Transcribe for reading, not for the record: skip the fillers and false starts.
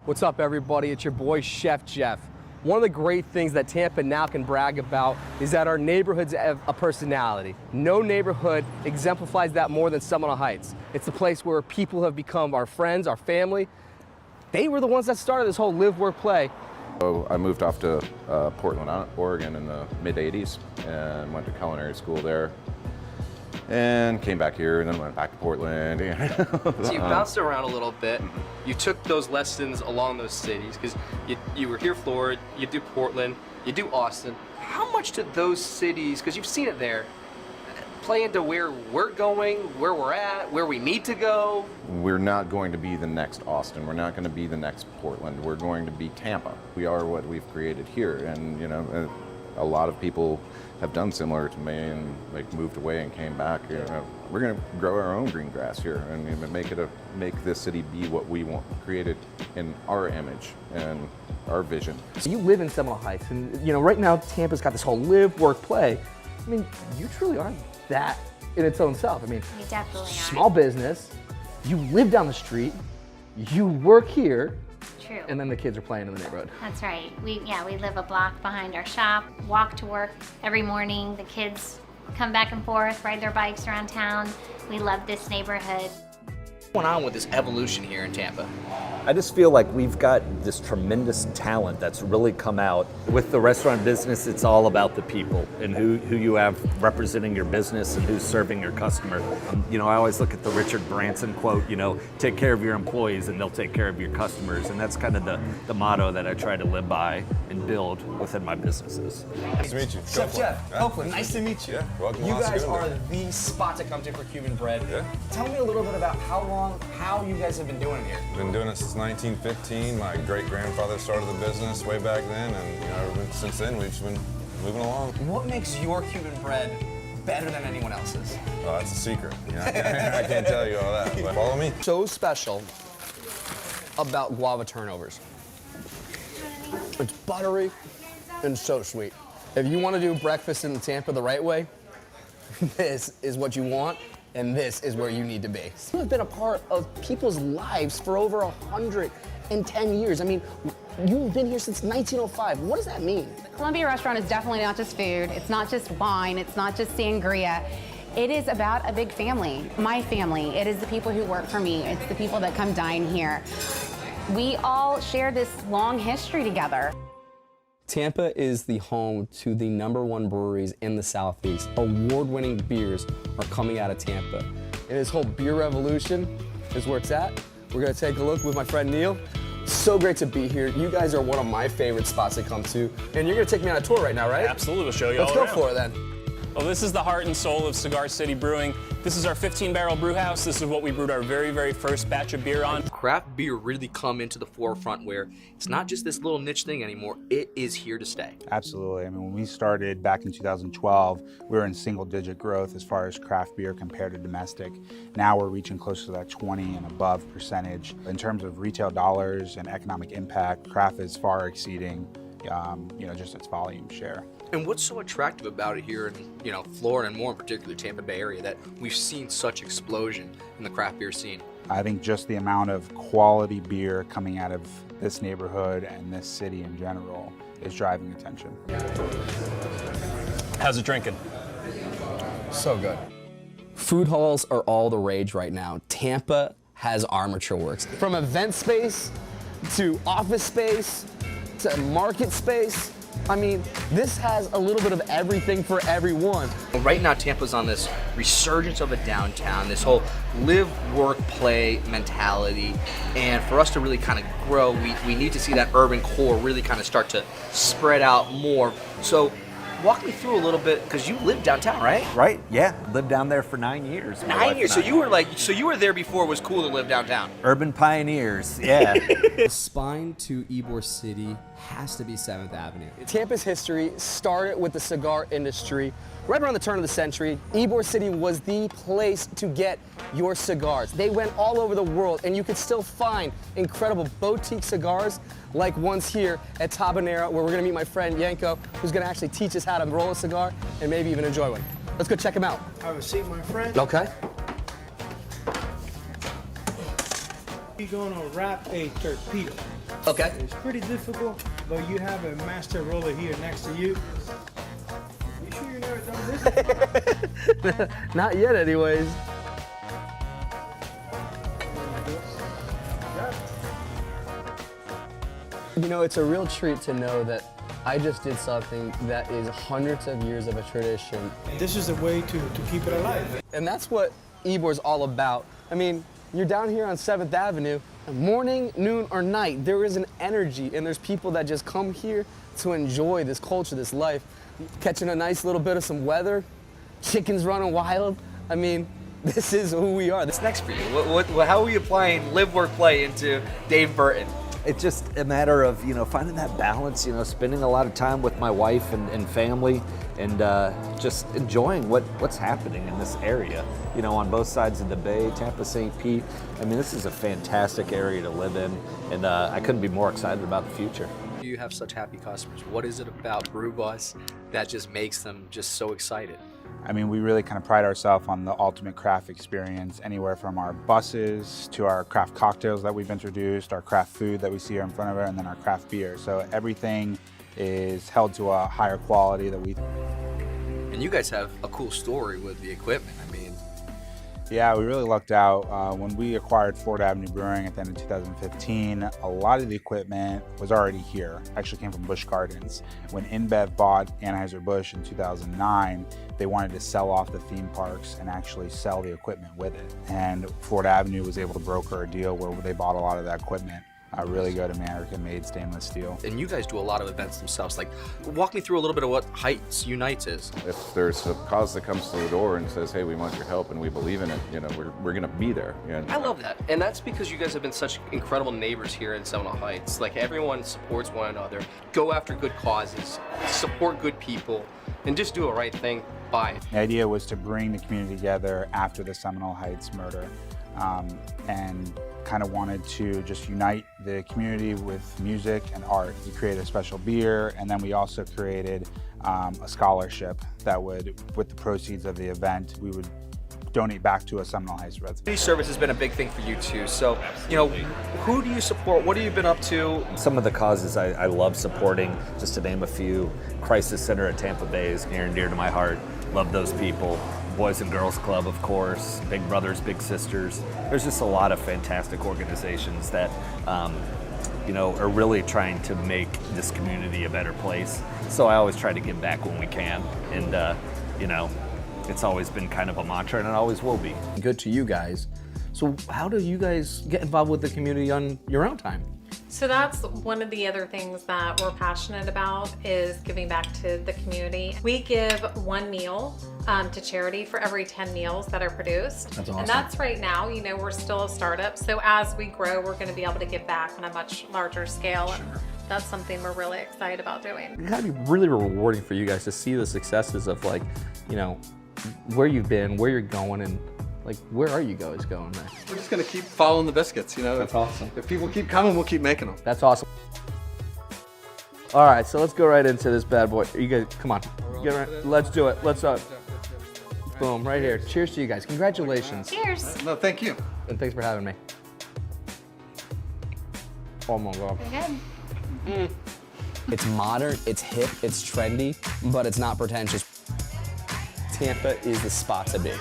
What's up, everybody? It's your boy, Chef Jeff. One of the great things that Tampa now can brag about is that our neighborhoods have a personality. No neighborhood exemplifies that more than Seminole Heights. It's a place where people have become our friends, our family. They were the ones that started this whole live, work, play. So I moved off to Portland, Oregon in the mid-'80s and went to culinary school there. And came back here and then went back to Portland. So you bounced around a little bit. You took those lessons along those cities because you were here, Florida, you do Portland, you do Austin. How much did those cities, because you've seen it there, play into where we're going, where we're at, where we need to go? We're not going to be the next Austin. We're not going to be the next Portland. We're going to be Tampa. We are what we've created here. And, you know, a lot of people have done similar to me and like moved away and came back. You know, we're going to grow our own green grass here and make this city be what we want, create it in our image and our vision. So you live in Seminole Heights, and you know right now Tampa's got this whole live, work, play. I mean, you truly are that in its own self. I mean, You definitely are. small business, you live down the street, you work here, True. and then the kids are playing in the neighborhood. That's right. We live a block behind our shop, walk to work every morning. The kids come back and forth, ride their bikes around town. We love this neighborhood. What's going on with this evolution here in Tampa? I just feel like we've got this tremendous talent that's really come out. With the restaurant business, it's all about the people and who you have representing your business and who's serving your customer. You know, I always look at the Richard Branson quote, you know, take care of your employees and they'll take care of your customers. And that's kind of the motto that I try to live by and build within my businesses. Nice to meet you. Chef Jeff, Oakland, nice to meet you. Yeah, welcome. You Awesome. guys Good are one. the spot to come to for Cuban bread. Yeah. Tell me a little bit about how you guys have been doing it here. Been doing it since 1915. My great-grandfather started the business way back then, and you know, since then we've just been moving along. What makes your Cuban bread better than anyone else's? Oh, that's a secret. You know, I can't tell you all that, but follow me. So special about guava turnovers. It's buttery and so sweet. If you want to do breakfast in Tampa the right way, this is what you want, and this is where you need to be. You have been a part of people's lives for over 110 years. I mean, you've been here since 1905. What does that mean? Columbia Restaurant is definitely not just food. It's not just wine. It's not just sangria. It is about a big family, my family. It is the people who work for me. It's the people that come dine here. We all share this long history together. Tampa is the home to the #1 breweries in the Southeast. Award-winning beers are coming out of Tampa. And this whole beer revolution is where it's at. We're gonna take a look with my friend Neil. So great to be here. You guys are one of my favorite spots to come to. And you're gonna take me on a tour right now, right? Absolutely, we'll show you Let's all go around. for it then. Well, this is the heart and soul of Cigar City Brewing. This is our 15-barrel brew house. This is what we brewed our very, very first batch of beer on. Craft beer really come into the forefront where it's not just this little niche thing anymore, it is here to stay. Absolutely. I mean, when we started back in 2012, we were in single-digit growth as far as craft beer compared to domestic. Now we're reaching close to that 20 and above percentage. In terms of retail dollars and economic impact, craft is far exceeding just its volume share. And what's so attractive about it here in, Florida and more in particular Tampa Bay area that we've seen such explosion in the craft beer scene? I think just the amount of quality beer coming out of this neighborhood and this city in general is driving attention. How's it drinking? So good. Food halls are all the rage right now. Tampa has Armature Works. From event space to office space to market space. I mean, this has a little bit of everything for everyone. Right now Tampa's on this resurgence of a downtown, this whole live, work, play mentality. And for us to really kind of grow, we need to see that urban core really kind of start to spread out more. So walk me through a little bit, because you live downtown, right? Right? Yeah. Lived down there for 9 years. my wife 9 and years. So I. you were there before it was cool to live downtown. Urban pioneers. Yeah. The spine to Ybor City has to be 7th Avenue. Tampa's history started with the cigar industry. Right around the turn of the century, Ybor City was the place to get your cigars. They went all over the world, and you could still find incredible boutique cigars like ones here at Tabanera, where we're gonna meet my friend Yanko, who's gonna actually teach us how to roll a cigar and maybe even enjoy one. Let's go check him out. Have a seat, my friend. Okay. We're gonna wrap a torpedo. Okay. It's pretty difficult, but you have a master roller here next to you. You sure you never done this? Not yet, anyways. You know, it's a real treat to know that I just did something that is hundreds of years of a tradition. This is a way to keep it alive. And that's what Ybor's all about. I mean, you're down here on 7th Avenue, morning, noon, or night, there is an energy, and there's people that just come here to enjoy this culture, this life. Catching a nice little bit of some weather, chickens running wild. I mean, this is who we are. What's next for you? How are we applying live, work, play into Dave Burton? It's just a matter of, finding that balance, spending a lot of time with my wife and family, and just enjoying what's happening in this area, on both sides of the bay, Tampa, St. Pete. I mean, this is a fantastic area to live in, and I couldn't be more excited about the future. You have such happy customers. What is it about Brew Bus that just makes them just so excited? I mean, we really kind of pride ourselves on the ultimate craft experience, anywhere from our buses to our craft cocktails that we've introduced, our craft food that we see here in front of it, and then our craft beer. So everything is held to a higher quality that we. And you guys have a cool story with the equipment. I mean, yeah, we really lucked out. When we acquired Ford Avenue Brewing at the end of 2015, a lot of the equipment was already here. Actually came from Busch Gardens. When InBev bought Anheuser-Busch in 2009, they wanted to sell off the theme parks and actually sell the equipment with it. And Ford Avenue was able to broker a deal where they bought a lot of that equipment. Really good American-made stainless steel. And you guys do a lot of events themselves. Like, walk me through a little bit of what Heights Unites is. If there's a cause that comes to the door and says, hey, we want your help and we believe in it, we're going to be there. I love that. And that's because you guys have been such incredible neighbors here in Seminole Heights. Like, everyone supports one another, go after good causes, support good people, and just do a right thing by it. The idea was to bring the community together after the Seminole Heights murder, and kind of wanted to just unite the community with music and art. We created a special beer, and then we also created a scholarship that would, with the proceeds of the event, we would donate back to a Seminole Heights resident. Community service has been a big thing for you too. So, who do you support? What have you been up to? Some of the causes I love supporting, just to name a few, Crisis Center at Tampa Bay is near and dear to my heart. Love those people. Boys and Girls Club, of course, Big Brothers, Big Sisters. There's just a lot of fantastic organizations that, are really trying to make this community a better place. So I always try to give back when we can. And, it's always been kind of a mantra, and it always will be. Good to you guys. So how do you guys get involved with the community on your own time? So that's one of the other things that we're passionate about, is giving back to the community. We give one meal to charity for every 10 meals that are produced. That's awesome. And that's right now, we're still a startup. So as we grow, we're going to be able to give back on a much larger scale. Sure. And that's something we're really excited about doing. It's gotta be really rewarding for you guys to see the successes of, like, where you've been, where you're going, and where are you guys going next? We're just gonna keep following the biscuits, That's awesome. If people keep coming, we'll keep making them. That's awesome. All right, so let's go right into this bad boy. You guys, come on. Let's do it. Let's boom, right here. Cheers to you guys. Congratulations. Cheers. No, thank you. And thanks for having me. Oh my God. Pretty good. It's modern, it's hip, it's trendy, but it's not pretentious. Tampa is the spot to be.